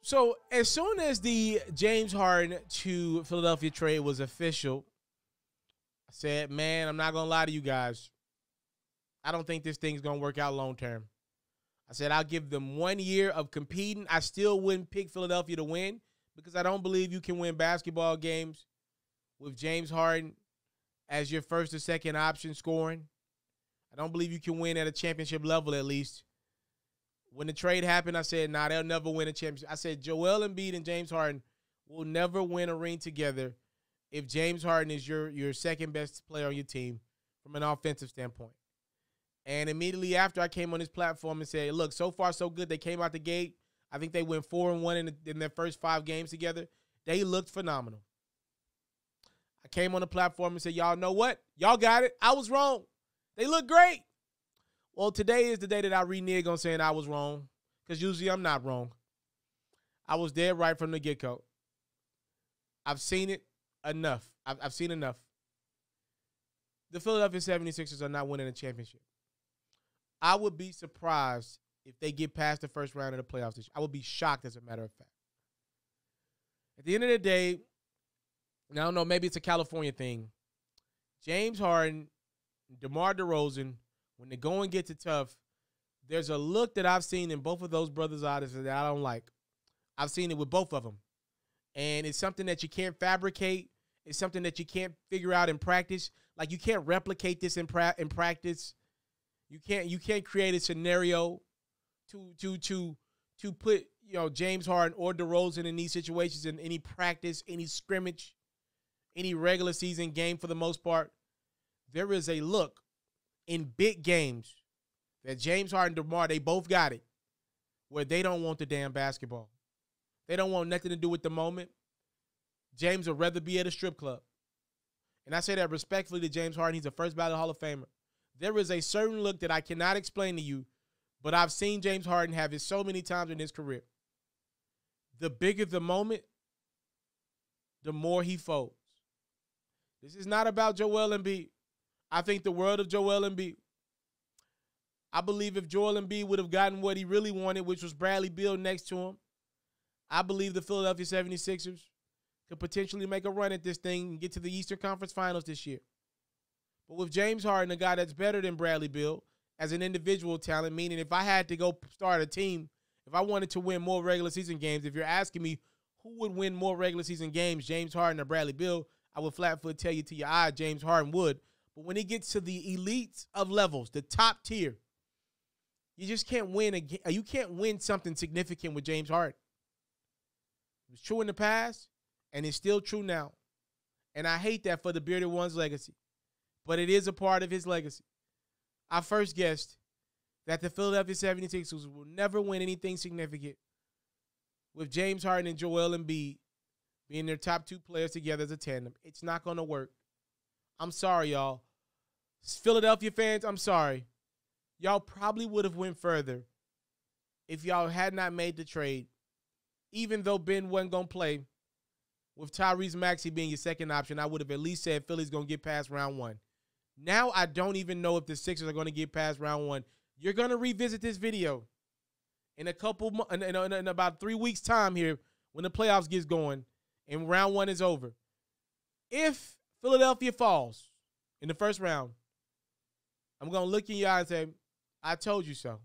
So as soon as the James Harden to Philadelphia trade was official, I said, man, I'm not going to lie to you guys. I don't think this thing's going to work out long term. I said I'll give them 1 year of competing. I still wouldn't pick Philadelphia to win because I don't believe you can win basketball games with James Harden as your first or second option scoring. I don't believe you can win at a championship level at least. When the trade happened, I said, nah, they'll never win a championship. I said Joel Embiid and James Harden will never win a ring together if James Harden is your second best player on your team from an offensive standpoint. And immediately after, I came on this platform and said, look, so far so good. They came out the gate. I think they went 4-1 in their first 5 games together. They looked phenomenal. I came on the platform and said, y'all know what? Y'all got it. I was wrong. They look great. Well, today is the day that I renege on saying I was wrong, because usually I'm not wrong. I was dead right from the get-go. I've seen it enough. I've seen enough. The Philadelphia 76ers are not winning a championship. I would be surprised if they get past the first round of the playoffs this year. I would be shocked, as a matter of fact. At the end of the day, and I don't know, maybe it's a California thing, James Harden, DeMar DeRozan, when the going gets tough, there's a look that I've seen in both of those brothers' eyes that I don't like. I've seen it with both of them. And it's something that you can't fabricate. It's something that you can't figure out in practice. Like, you can't replicate this in practice. You can't create a scenario to put, James Harden or DeRozan in these situations in any practice, any scrimmage, any regular season game for the most part. There is a look in big games that James Harden and DeMar, they both got it, where they don't want the damn basketball. They don't want nothing to do with the moment. James would rather be at a strip club. And I say that respectfully to James Harden. He's a first ballot Hall of Famer. There is a certain look that I cannot explain to you, but I've seen James Harden have it so many times in his career. The bigger the moment, the more he folds. This is not about Joel Embiid. I think the world of Joel Embiid. I believe if Joel Embiid would have gotten what he really wanted, which was Bradley Beal next to him, I believe the Philadelphia 76ers could potentially make a run at this thing and get to the Eastern Conference Finals this year. But with James Harden, a guy that's better than Bradley Beal as an individual talent, meaning if I had to go start a team, if I wanted to win more regular season games, if you're asking me who would win more regular season games, James Harden or Bradley Beal, I would flat-foot tell you to your eye, James Harden would. But when it gets to the elites of levels, the top tier, you just can't win. You can't win something significant with James Harden. It was true in the past, and it's still true now. And I hate that for the Bearded One's legacy. But it is a part of his legacy. I first guessed that the Philadelphia 76ers will never win anything significant with James Harden and Joel Embiid being their top 2 players together as a tandem. It's not going to work. I'm sorry, y'all. Philadelphia fans, I'm sorry. Y'all probably would have went further if y'all had not made the trade, even though Ben wasn't going to play. With Tyrese Maxey being your second option, I would have at least said Philly's going to get past round 1. Now I don't even know if the Sixers are going to get past round 1. You're going to revisit this video in in about 3 weeks' time here when the playoffs gets going and round 1 is over. If Philadelphia falls in the first round, I'm going to look in your eye and say, I told you so.